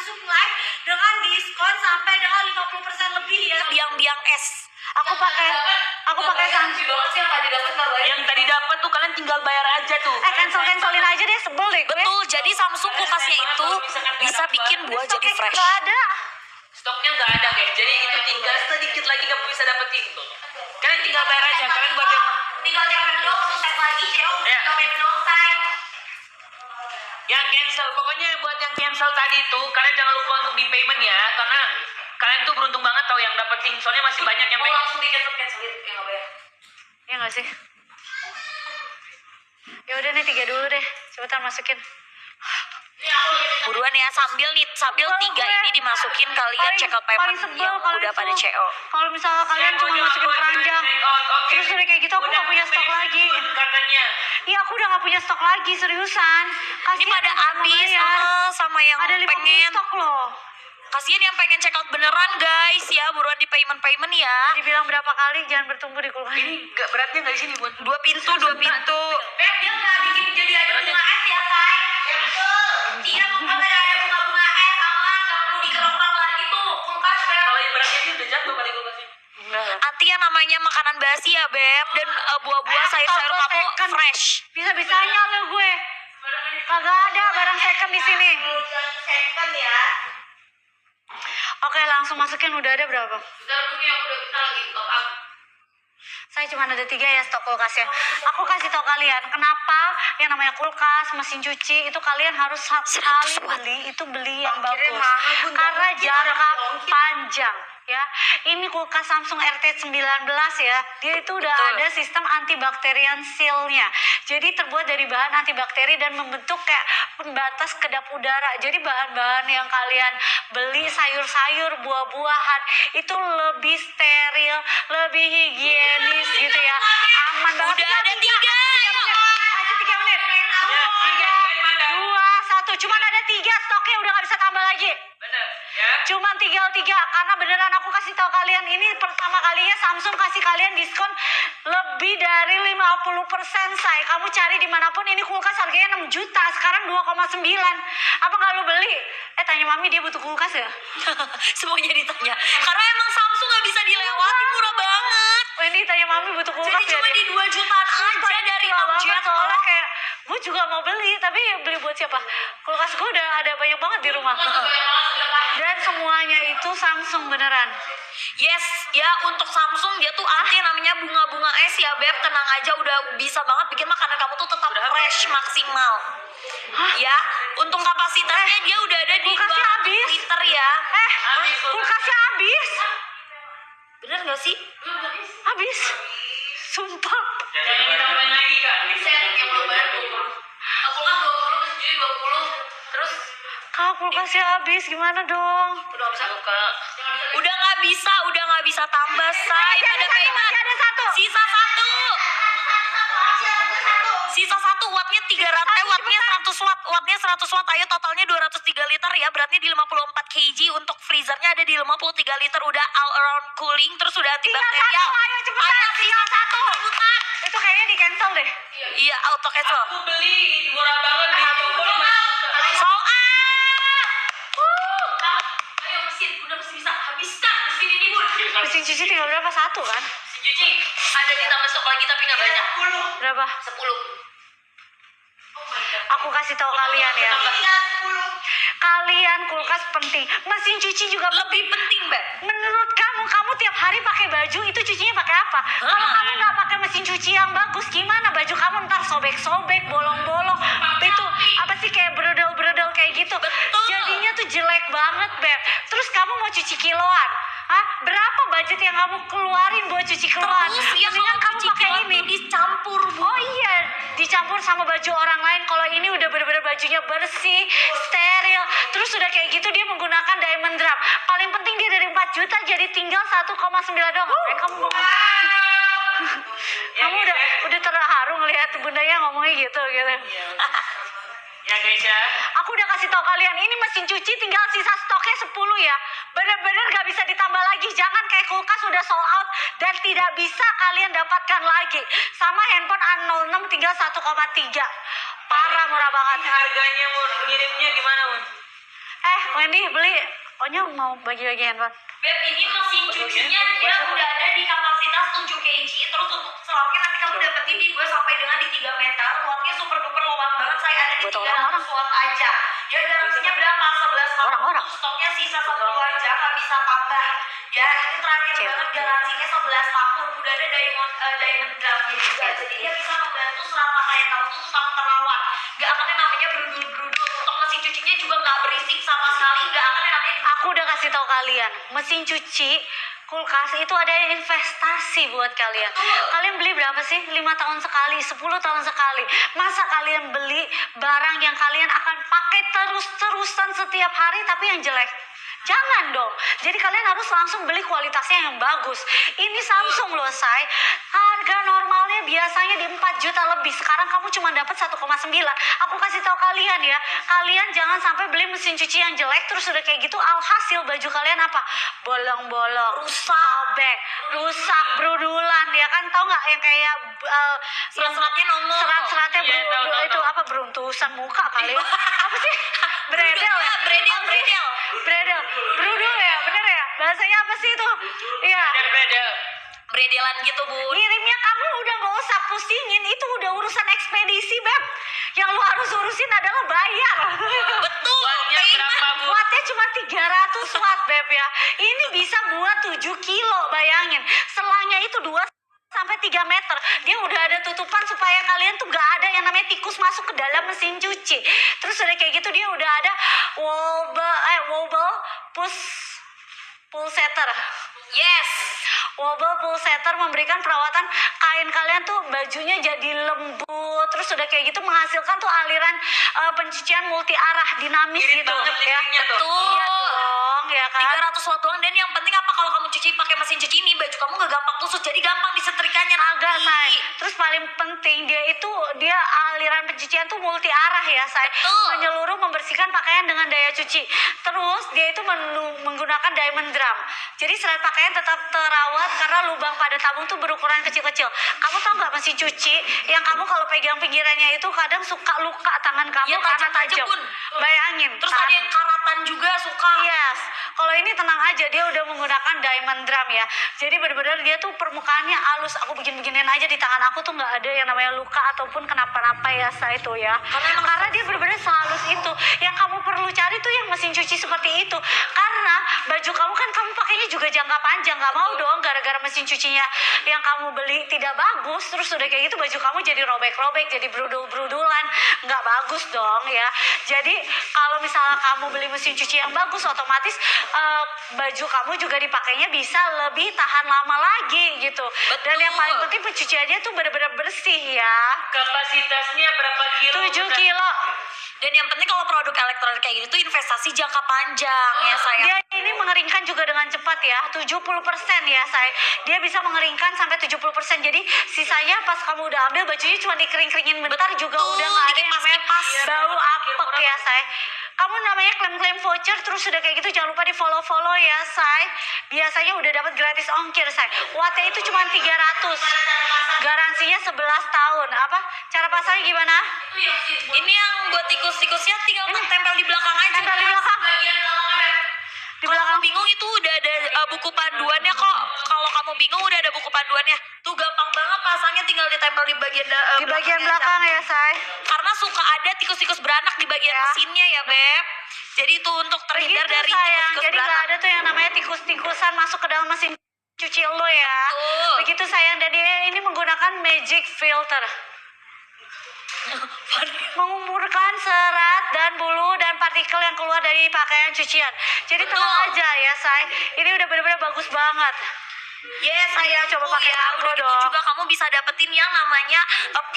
Samsung Live dengan diskon sampai dengan 50% lebih ya. Biang-biang es. Aku pakai Samsung. Yang tadi dapat tuh kalian tinggal bayar aja tuh. Cancelin aja deh, sebel deh gue. Betul, jadi Samsung kulkasnya itu bisa bikin buah jadi fresh. Gak ada. Stoknya nggak ada guys, jadi itu tinggal sedikit lagi kamu bisa dapetin tuh. Kalian tinggal bayar aja, kalian buat yang Tinggal cek menu doang, terus tag lagi CEO. Ya. Tinggal menu doang, say. yang cancel. Pokoknya buat yang cancel tadi tuh kalian jangan lupa untuk di payment ya, karena kalian tuh beruntung banget tau yang dapetin. Soalnya masih banyak yang pengen. Langsung di cancelin ya nggak bayar. Ya nggak sih? Ya udah nih 3 dulu deh, cepetan masukin. Buruan ya, sambil 3 ini dimasukin, kalian check out payment yang udah pada CO. Kalau misalnya kalian cuma masukin keranjang, terus udah kayak gitu aku nggak punya stok lagi. Katanya. Iya aku udah nggak punya stok lagi, seriusan. Ini pada habis sama yang ada 50 pengen. stok loh. Kasian yang pengen check out beneran guys ya, buruan di payment ya. Dibilang berapa kali jangan bertumbuh di kulkas. Ini nggak beratnya nggak di sini buat 2 pintu. Beb, dia nggak bikin jadi ada bunga es ya, say. Tia mau ada bunga es sama nggak perlu dikerokok lagi tuh kulkas, Beb. kalau yang beratnya ini udah jatuh kali kulkasnya. Anti yang namanya makanan basi ya Beb, dan buah-buah sayur-sayur kamu fresh. Bisa-bisanya lo gue. Kagak ada barang second di sini. Second ya. Oke, langsung masukin. Udah ada berapa? Bentar dulu ya, kita lagi top up. Saya cuma ada 3 ya stok kulkasnya. Aku kasih tau kalian kenapa yang namanya kulkas, mesin cuci itu kalian harus sekali beli yang bagus. Karena jangka panjang. Ya, ini kulkas Samsung RT19 ya, dia itu udah ada sistem antibakterian seal-nya. Jadi terbuat dari bahan antibakteri dan membentuk kayak pembatas kedap udara. Jadi bahan-bahan yang kalian beli sayur-sayur, buah-buahan itu lebih steril, lebih higienis gitu ya, aman banget. Udah ada 3. Masih 3 menit. 3, 2, 1. Cuman ada 3 stoknya, udah gak bisa tambah lagi. Bener ya. Cuman tinggal 3, karena beneran aku kasih tahu kalian ini pertama kalinya Samsung kasih kalian diskon lebih dari 50%, say. Kamu cari dimanapun ini kulkas harganya 6 juta, sekarang 2,9. Apa nggak lu beli? Tanya mami dia butuh kulkas ya? Semuanya ditanya. Karena emang Samsung gak bisa dilewati, murah banget. Wendy tanya mami butuh kulkas Jadi ya? cuma di 2 jutaan aja dari objek. Soalnya kayak gue juga mau beli, tapi beli buat siapa? Kulkas gue udah ada banyak banget di rumah. Dan semuanya itu Samsung beneran. Yes, ya untuk Samsung dia tuh anti namanya bunga-bunga es ya Beb. Tenang aja, udah bisa banget bikin makanan kamu tuh tetap fresh maksimal. Ya, untuk kapasitasnya dia udah ada di Kulkasnya 2 habis. liter ya. Kulkasnya habis. Bener gak sih? Habis. Sumpah. Jangan ditambahin lagi kak. Yang belum bayar 20. Aku kan 20 terus jadi 20. Terus Kak, kulkasnya habis, gimana dong? udah bisa buka. Udah nggak bisa tambah, say. Ada payment. Ada 1. Sisa 1. Sisa 1, wattnya 300, wattnya 100 watt. Wattnya 100 watt, ayo totalnya 203 liter ya. Beratnya di 54 kg. Untuk freezernya ada di 53 liter. Udah all around cooling, terus udah antibakterial. Ayo cepetan. Ayo, sisa 1. Rebutan. Itu kayaknya di cancel deh. Iya, auto cancel. Aku beli murah banget di toko. Soal Ayo mesin, udah mesin bisa habiskan mesin ini bun. Mesin cuci tinggal berapa? 1 kan? Mesin cuci ada ditambah stok lagi tapi nggak banyak. Berapa? 10. Aku kasih tahu kalian ya. Kalian kulkas penting. Mesin cuci juga lebih penting, Mbak. Menurut kamu tiap hari pakai baju itu cucinya pakai apa? Kalau kamu nggak pakai mesin cuci yang bagus, gimana baju kamu ntar sobek-sobek, bolong-bolong, itu apa sih kayak brodel-brodel kayak gitu? Betul. Jadinya tuh jelek banget, Beb. Terus kamu mau cuci kiloan? Berapa budget yang kamu keluarin buat cuci kiloan? Terus ya Mendingan kalau kamu cuci pakai kiloan ini. tuh dicampur, Bu. Oh iya, dicampur sama baju orang lain. Kalau ini udah bener-bener bajunya bersih, steril. Terus udah kayak gitu dia menggunakan diamond drop. Paling penting dia dari 4 juta jadi tinggal 1,9 doang. Kamu ngomong. Kamu udah terharu ngelihat bundanya ngomongnya gitu. Ya guys ya. Aku udah kasih tau kalian, ini mesin cuci tinggal sisa stoknya 10 ya. Bener-bener gak bisa ditambah lagi. Jangan kayak kulkas udah sold out dan tidak bisa kalian dapatkan lagi. Sama handphone A06 tinggal 1,3. Parah, murah banget. Harganya mau ngirimnya gimana, Bun? Wendy beli. Ohnya mau bagi-bagi handphone. Beb, ini mesin cucinya dia udah ada di kapasitas 7 kg. Terus untuk selangnya nanti kamu dapetin di 2 sampai dengan di 3 meter. Wattnya super duper luas banget. Saya ada di Buat 300 orang-orang. watt aja. Ya garansinya berapa? 11 tahun. Orang-orang. Stoknya sisa 1 aja, nggak bisa tambah. Ya ini terakhir Cewek. banget, garansinya 11 tahun. Udah ada diamond drumnya juga. Jadi dia bisa membantu serat pakaian kamu tuh tetap terawat. Gak akan yang namanya berudul-berudul. Untuk mesin cucinya juga nggak berisik sama sekali. Gak akan yang namanya Aku udah kasih tahu kalian, mesin cuci, kulkas itu ada investasi buat kalian. Kalian beli berapa sih? 5 tahun sekali, 10 tahun sekali. Masa kalian beli barang yang kalian akan pakai terus-terusan setiap hari tapi yang jelek? Jangan dong. Jadi kalian harus langsung beli kualitasnya yang bagus. Ini Samsung loh, say. Harga normalnya biasanya di 4 juta lebih. Sekarang kamu cuma dapat 1,9. Aku kasih tahu kalian ya. Kalian jangan sampai beli mesin cuci yang jelek terus udah kayak gitu alhasil baju kalian apa? Bolong-bolong, sobek, rusak, berudulan ya kan? Tahu nggak yang kayak serat-seratnya nongol. serat-seratnya Iya, tahu. itu apa beruntusan muka kali. Apa sih? Bredel ya? Bredel. Brudul ya, bener ya? Bahasanya apa sih itu? Iya. Beda. Bredelan gitu, Bu. Ngirimnya kamu udah gak usah pusingin, itu udah urusan ekspedisi, Beb. Yang lu harus urusin adalah bayar. Betul. Wattnya berapa, Bu? Wattnya cuma 300 watt, Beb ya. Ini bisa buat 7 kilo, bayangin. Selangnya itu 2 sampai 3 meter. Dia udah ada tutupan supaya kalian tuh gak ada yang namanya tikus masuk ke dalam mesin cuci. Terus udah kayak gitu dia udah ada wobble pulsator. Yes. Wobble pulsator memberikan perawatan kain kalian tuh bajunya jadi lembut. Terus udah kayak gitu menghasilkan tuh aliran pencucian multi arah dinamis Irit gitu banget ya. listriknya tuh. Betul. Iya dong ya kan. 300 watt doang, dan yang penting apa, kalau kamu cuci pakai mesin cuci ini baju kamu nggak gampang tusuk, jadi gampang disetrikanya Agak, nanti. say. Terus paling penting dia aliran pencucian tuh multi arah ya, say. Betul. Menyeluruh membersihkan pakaian dengan daya cuci. Terus dia itu menggunakan diamond drum. Jadi serat pakaian tetap terawat karena lubang pada tabung tuh berukuran kecil-kecil. Kamu tahu nggak mesin cuci yang kamu kalau pegang pinggirannya itu kadang suka luka tangan kamu Iya, karena tajam-tajam, tajam. Bun. Bayangin. Terus ada yang karatan juga suka. Yes, kalau ini tenang aja, dia udah menggunakan diamond drum ya. Jadi benar-benar dia tuh permukaannya halus. Aku begini-beginiin aja di tangan aku tuh nggak ada yang namanya luka ataupun kenapa-napa ya, saya itu ya. Karena dia benar-benar sehalus itu. Yang kamu perlu cari tuh yang mesin cuci seperti itu. Karena baju kamu kan kamu pakainya juga jangka panjang, nggak mau dong gara-gara mesin cucinya yang kamu beli tidak bagus, terus udah kayak gitu baju kamu jadi robek-robek, jadi berudul-berudulan, nggak bagus dong ya. Jadi kalau misalnya kamu beli mesin cuci yang bagus, otomatis baju kamu juga dipakainya bisa lebih tahan lama lagi gitu. Dan yang paling penting pencuciannya tuh benar-benar bersih ya. Kapasitasnya berapa kilo? 7 kilo. Dan yang penting kalau produk elektronik kayak gini tuh investasi jangka panjang ya, sayang. Dia ini mengeringkan juga dengan cepat ya, 70% ya, say. Dia bisa mengeringkan sampai 70%. Jadi sisanya pas kamu udah ambil bajunya cuma dikering-keringin bentar juga udah nggak ada yang namanya bau apek ya, say. Kamu namanya klaim-klaim voucher terus udah kayak gitu jangan lupa di follow ya, say. Biasanya udah dapat gratis ongkir, say. Wattnya itu cuma 300. Garansinya 11 tahun. Apa? Cara pasarnya gimana? Ini yang buat tikus-tikusnya tinggal tempel di belakang aja. Tempel di belakang. Di Kalau belakang. kamu bingung itu udah ada buku panduannya kok. Kalau kamu bingung udah ada buku panduannya. Tuh gampang banget pasangnya, tinggal ditempel di bagian Di bagian belakang ya, say. Karena suka ada tikus-tikus beranak di bagian Ya. mesinnya ya, Beb. Jadi itu untuk terhindar Begitu, dari sayang. tikus-tikus Jadi nggak beranak. ada tuh yang namanya tikus-tikusan masuk ke dalam mesin cuci lo ya. Betul. Begitu, sayang. Dan dia ini menggunakan magic filter. Mengumpulkan serat dan bulu dan partikel yang keluar dari pakaian cucian. Jadi Betul. tenang aja ya, say. Ini udah benar-benar bagus banget. Yes, saya coba coba pakai ya. Argo Udah gitu dong. juga kamu bisa dapetin yang namanya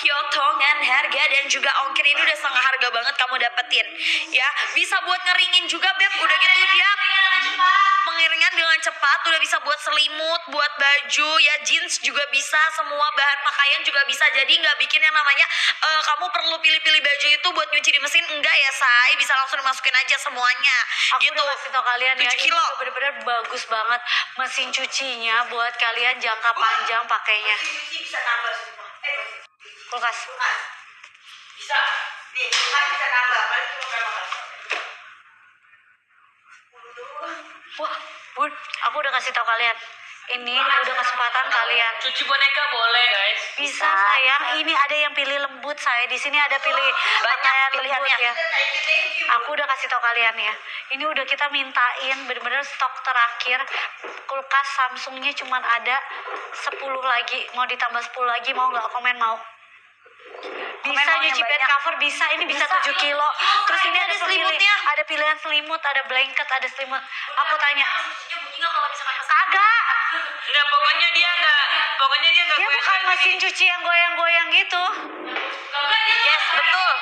potongan harga dan juga ongkir, ini udah setengah harga banget kamu dapetin. Ya, bisa buat ngeringin juga, Beb. Udah gitu dia pengiringan dengan cepat, udah bisa buat selimut, buat baju, ya jeans juga bisa, semua bahan pakaian juga bisa. Jadi nggak bikin yang namanya kamu perlu pilih-pilih baju itu buat nyuci di mesin, enggak ya, say. Bisa langsung dimasukin aja semuanya. Aku Gitu. udah kasih tau kalian ya, 7 ini kilo. bener-bener bagus banget mesin cucinya buat kalian jangka panjang pakainya. Bisa tambah semua. Kulkas. Bisa. Nih, kan bisa tambah. Paling cuma berapa kali? Wah, Bun, aku udah kasih tahu kalian. Ini udah kesempatan kalian. Cuci boneka boleh guys. Bisa sayang, ini ada yang pilih lembut saya. Di sini ada pilih pakaian lembut ya. Aku udah kasih tahu kalian ya. Ini udah kita mintain bener-bener stok terakhir. Kulkas Samsungnya cuman ada 10 lagi. Mau ditambah 10 lagi, mau nggak? Komen mau. Bisa nyuci bed cover, bisa. Ini bisa 7 kilo. Terus ini ada selimutnya. Ada pilihan selimut, ada blanket, ada selimut. Aku tanya. Kagak. Enggak, pokoknya dia nggak Dia bukan mesin cuci yang goyang-goyang gitu. Yes, betul.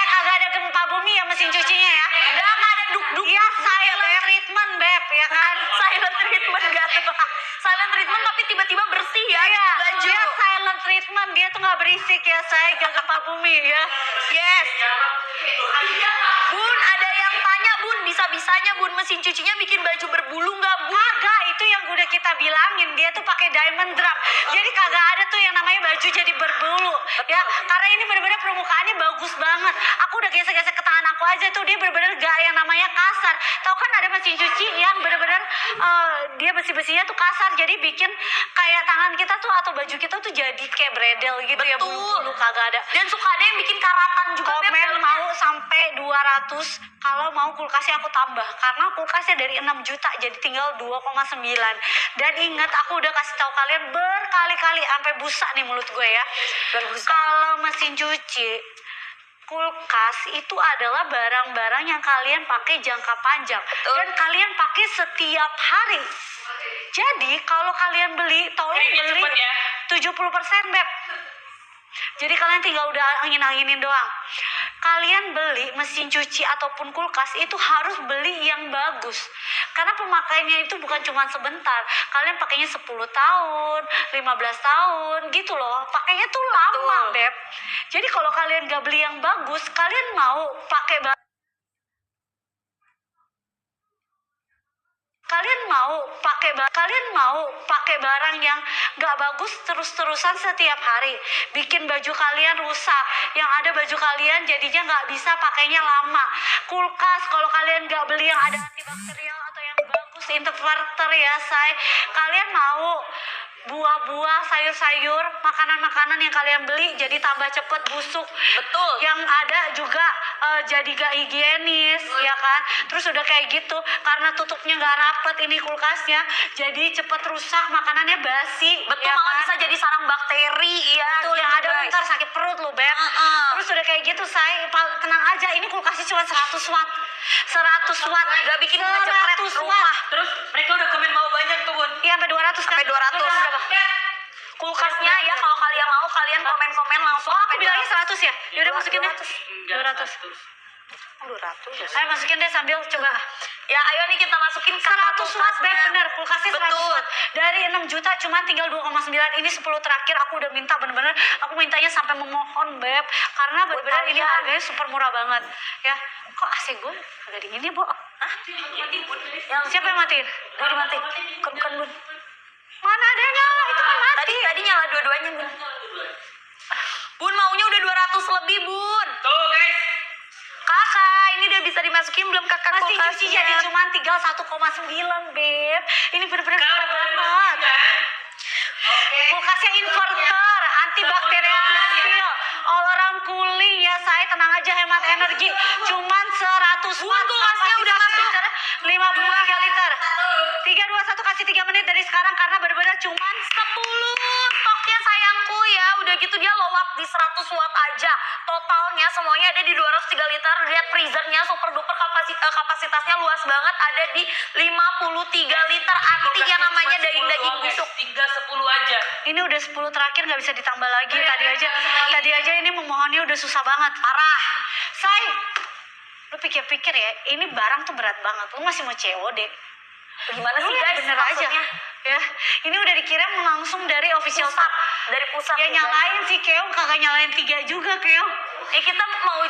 Kagak ada gempa bumi ya mesin cucinya ya. Nggak ada duk-duk. Iya, silent treatment, Beb, ya kan? Silent treatment gak tuh? Silent treatment tapi tiba-tiba bersih ya. Iya, Baju. dia silent treatment, dia tuh nggak berisik ya, saya gak gempa bumi ya. Yes. Bun, ada yang tanya Bun, bisa-bisanya Bun mesin cucinya bikin baju berbulu nggak Bun? Kagak, itu yang udah kita bilangin, dia tuh pakai diamond drum. Jadi kagak ada tuh yang namanya baju jadi berbulu. Ya, karena ini bener-bener permukaannya bagus banget. Aku udah gesek-gesek ke tangan aku aja tuh, dia bener-bener gak yang namanya kasar. Tahu kan ada mesin cuci yang bener-bener dia besi-besinya tuh kasar, jadi bikin kayak tangan kita tuh atau baju kita tuh jadi kayak bredel gitu. Betul. Ya, bulu-bulu kagak ada. Dan suka ada yang bikin karatan juga. Beb. Komen mau sampai 200, kalau mau kulkasnya aku tambah, karena kulkasnya dari 6 juta jadi tinggal 2,9. Dan ingat, aku udah kasih tahu kalian berkali-kali sampai busa nih mulut gue ya. Kalau mesin cuci, kulkas itu adalah barang-barang yang kalian pakai jangka panjang. Betul. Dan kalian pakai setiap hari. Jadi kalau kalian beli, tolong Keringnya beli cepet ya. 70%, Beb. Jadi kalian tinggal udah angin-anginin doang. Kalian beli mesin cuci ataupun kulkas itu harus beli yang bagus. Karena pemakaiannya itu bukan cuma sebentar. Kalian pakainya 10 tahun, 15 tahun gitu loh. Pakainya tuh lama, Beb. Jadi kalau kalian gak beli yang bagus, kalian mau pakai kalian mau pakai barang yang gak bagus terus-terusan setiap hari, bikin baju kalian rusak, yang ada baju kalian jadinya gak bisa pakainya lama. Kulkas kalau kalian gak beli yang ada antibakterial atau yang bagus, inverter ya say, kalian mau buah-buah, sayur-sayur, makanan-makanan yang kalian beli jadi tambah cepet busuk. Betul. Yang ada juga jadi gak higienis, ya kan? Terus udah kayak gitu, karena tutupnya gak rapet ini kulkasnya, jadi cepet rusak, makanannya basi. Betul, ya malah kan? bisa jadi sarang bakteri ya. Betul, yang gitu, ada guys. ntar sakit perut lo, Beb. Terus udah kayak gitu, saya tenang aja, ini kulkasnya cuma 100 watt. 100 watt, Gak bikin 100 ngejepret watt. rumah. Terus mereka udah komen mau banyak tuh Bun. Iya, sampai 200 kan? Sampai 200. Lu bilang berapa? Kulkasnya ya kalau kalian mau, kalian komen-komen langsung. Oh, aku bilangnya 100 ya? Yaudah masukin deh. 200. 200. Ayo masukin deh sambil coba. Ya ayo nih kita masukin ke 100 watt, Beb, bener. Kulkasnya 100 Betul. watt. Dari 6 juta cuman tinggal 2,9. Ini 10 terakhir aku udah minta bener-bener. Aku mintanya sampai memohon, Beb. Karena bener-bener ini harganya super murah banget. Ya, kok AC gue agak dingin ya, Bo? Hah? Siapa yang matiin? Gue dimatiin. Kan Bun. Mana ada yang nyala? Itu kan mati. Tadi nyala dua-duanya Bun. Bun maunya udah 200 lebih Bun. Tuh guys. Kakak, ini udah bisa dimasukin belum kakak Mesin cuci kulkasnya? jadi cuma tinggal 1,9, Beb. Ini bener-bener Kalau murah boleh banget. masukin kan? Kulkasnya inverter, antibakterial seal, all around cooling ya saya, tenang aja, hemat energi. Cuman 100 Bun, watt. kulkasnya udah masuk. 53 liter. 3, 2, 1 kasih 3 menit dari sekarang karena bener-bener cuman 10 stoknya sayangku ya. Udah gitu dia low watt di 100 watt aja. Totalnya semuanya ada di 203 liter. Lihat freezernya super duper kapasitasnya luas banget. Ada di 53 liter. Anti yang namanya daging-daging busuk. 310 aja. ini udah 10 terakhir nggak bisa ditambah lagi. Tadi aja ini memohonnya udah susah banget. Parah. Say, lu pikir-pikir ya, ini barang tuh berat banget. Lu masih mau COD? Gimana Lu sih yang guys? bener aja. Maksudnya? Ya, ini udah dikirim langsung dari official shop. Dari pusat. Ya nyalain sih Keo, kagak nyalain 3 juga Keo. Kita mau